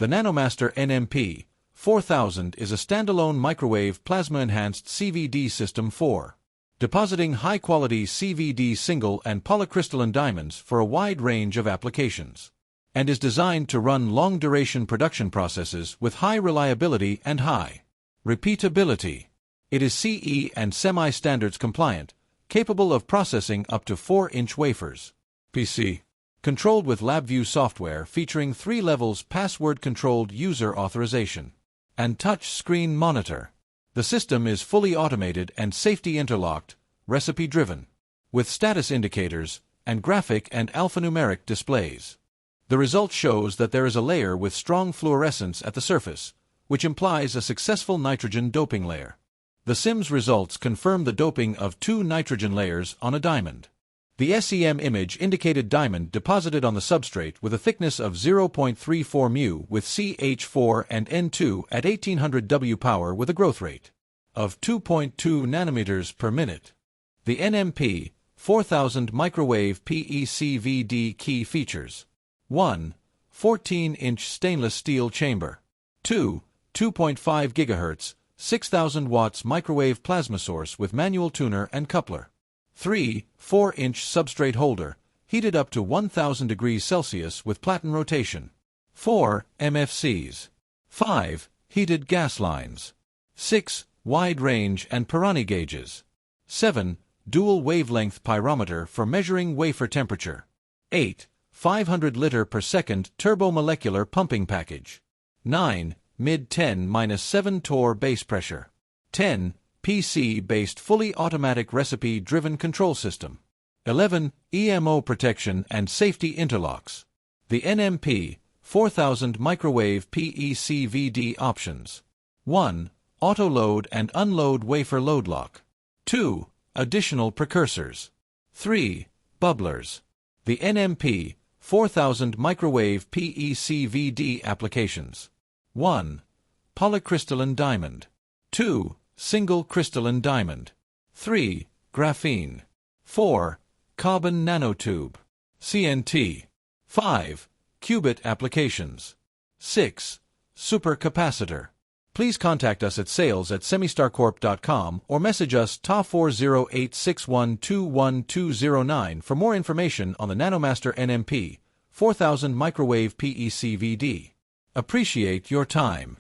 The Nano-Master NMP-4000 is a standalone microwave plasma-enhanced CVD system for depositing high-quality CVD single and polycrystalline diamonds for a wide range of applications, and is designed to run long-duration production processes with high reliability and high repeatability. It is CE and SemiStar compliant, capable of processing up to 4-inch wafers. PC. Controlled with LabVIEW software featuring 3 levels password-controlled user authorization and touch screen monitor. The system is fully automated and safety-interlocked, recipe-driven, with status indicators and graphic and alphanumeric displays. The result shows that there is a layer with strong fluorescence at the surface, which implies a successful nitrogen doping layer. The SIMS results confirm the doping of 2 nitrogen layers on a diamond. The SEM image indicated diamond deposited on the substrate with a thickness of 0.34 μ with CH4 and N2 at 1800 W power with a growth rate of 2.2 nanometers per minute. The NMP-4000 Microwave-PECVD key features: 1. 14-inch stainless steel chamber. 2. 2.5 GHz, 6000 watts microwave plasma source with manual tuner and coupler. 3. 4-inch substrate holder, heated up to 1000 degrees Celsius with platen rotation. 4. MFCs. 5. Heated gas lines. 6. Wide range and Pirani gauges. 7. Dual wavelength pyrometer for measuring wafer temperature. 8. 500 liter per second turbomolecular pumping package. 9. Mid-10-7 torr base pressure. 10. PC-based fully automatic recipe-driven control system. 11. EMO protection and safety interlocks. The NMP-4000 Microwave-PECVD options: 1. Auto-load and unload wafer load lock. 2. Additional precursors. 3. Bubblers. The NMP-4000 Microwave-PECVD applications: 1. Polycrystalline diamond. 2. Single crystalline diamond. 3. Graphene. 4. Carbon nanotube. CNT. 5. Qubit applications. 6. Supercapacitor. Please contact us at sales@semistarcorp.com or message us TA40861212009 for more information on the Nano-Master NMP-4000 Microwave-PECVD. Appreciate your time.